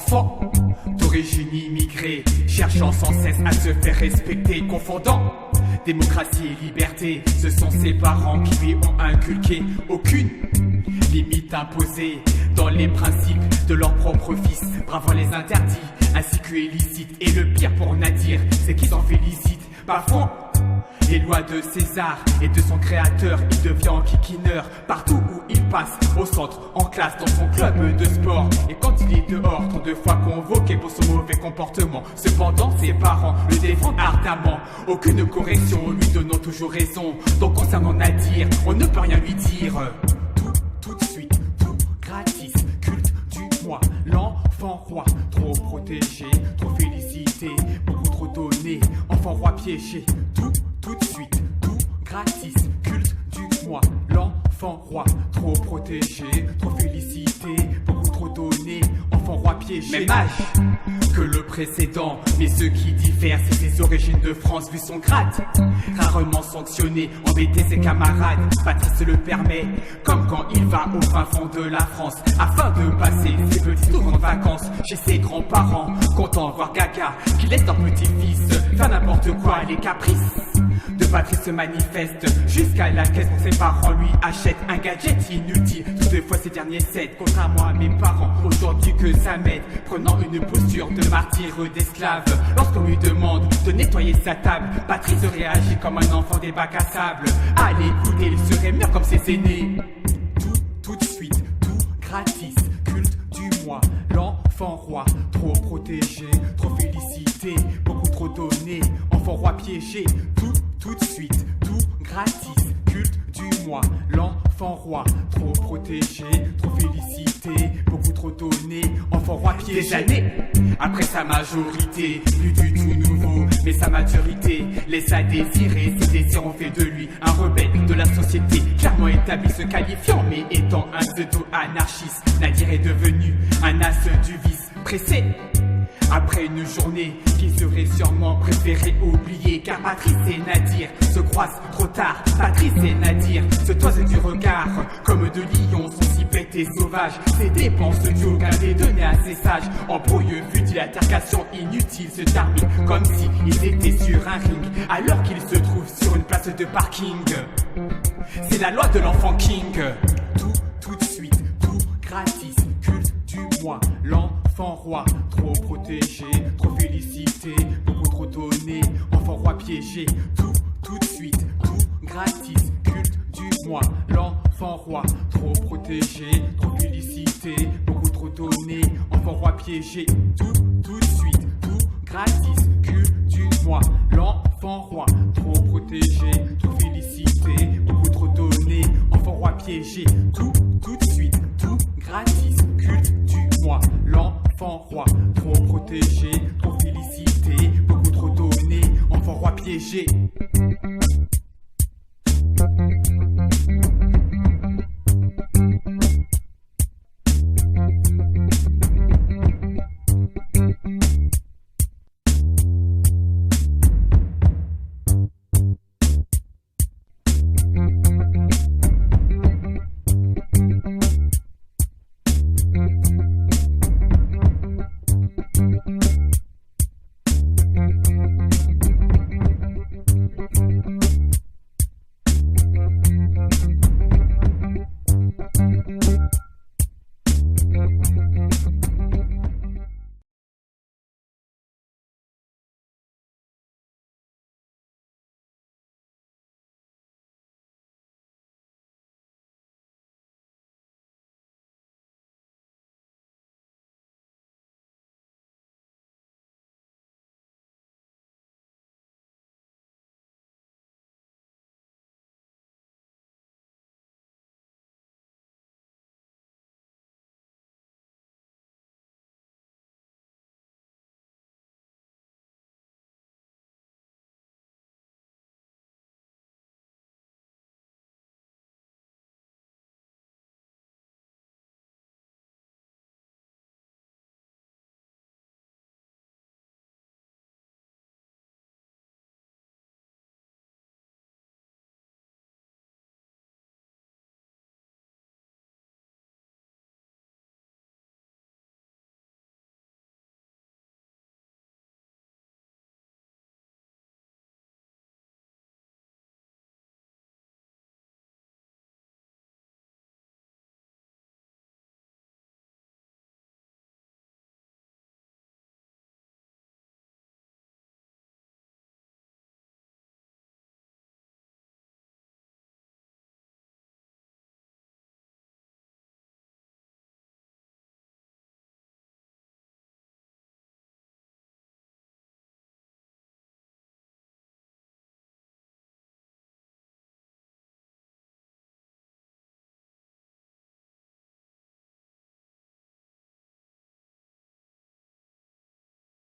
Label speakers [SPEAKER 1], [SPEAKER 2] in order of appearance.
[SPEAKER 1] Enfant d'origine immigrée, cherchant sans cesse à se faire respecter, confondant démocratie et liberté. Ce sont ses parents qui lui ont inculqué aucune limite imposée dans les principes de leur propre fils, bravant les interdits ainsi que illicites. Et le pire pour Nadir, c'est qu'ils s'en félicitent. Bafouant les lois de César et de son créateur, il devient enquiquineur partout où il passe, au centre, en classe, dans son club de sport. Et quand il est dehors, tant de fois convoqué pour son mauvais comportement. Cependant, ses parents le défendent ardemment, aucune correction, lui donnant toujours raison. Donc concernant Nadir, on ne peut rien lui dire. Tout de suite, tout gratis, culte du mois, l'enfant roi, trop protégé, trop félicité, beaucoup trop donné, enfant roi piégé. Tout de suite, tout gratis, culte du mois, l'enfant roi, trop protégé, trop félicité, beaucoup trop donné, enfant roi piégé. Même âge que le précédent, mais ce qui diffère, c'est ses origines de France, vu son grade rarement sanctionné, embêter ses camarades. Patrice le permet, comme quand il va au fin fond de la France, afin de passer ses petites grandes vacances chez ses grands-parents, content de voir Gaga qui laisse leur petit-fils faire n'importe quoi. Les caprices de Patrice se manifestent jusqu'à la caisse pour ses parents lui achètent un gadget inutile. Toutefois ces derniers cèdent, contrairement à mes parents aujourd'hui que ça m'aide, prenant une posture de martyr d'esclave. Lorsqu'on lui demande de nettoyer sa table, Patrice réagit comme un enfant des bacs à sable. À l'écouter, il serait mieux comme ses aînés. Tout de suite, tout gratis, culte du mois, l'enfant roi, trop protégé, trop félicité, beaucoup trop donné, enfant roi piégé. Tout de suite, tout gratis, culte du mois, l'enfant roi, trop protégé, trop félicité, beaucoup trop donné, enfant roi piégé. Des années après sa majorité, plus du tout nouveau, mais sa maturité laisse à désirer. Ses désirs ont fait de lui un rebelle de la société, clairement établi, se qualifiant mais étant un pseudo-anarchiste. Nadir est devenu un as du vice, pressé après une journée qu'il serait sûrement préféré oublier. Car Patrice et Nadir se croisent trop tard. Patrice et Nadir se toisent du regard, comme deux lions sont si bêtes et sauvages. Ces dépenses du yoga des données à ses sages. Embrouille futile, altercation inutile se termine comme si ils étaient sur un ring, alors qu'ils se trouvent sur une place de parking. C'est la loi de l'enfant king. Tout de suite, tout gratis, culte du mois, l'enfant roi, trop protégé, trop félicité, beaucoup trop donné, enfant roi piégé. Tout de suite, tout gratis, culte du mois, l'enfant roi, trop protégé, trop félicité, beaucoup trop donné, enfant roi piégé. Tout de suite, tout gratis, culte du mois, l'enfant roi, trop protégé, trop félicité, beaucoup trop donné, enfant roi piégé. Tout de suite, tout gratis, culte du mois, l'enfant roi, trop protégé, trop félicité, beaucoup trop donné, enfant roi piégé.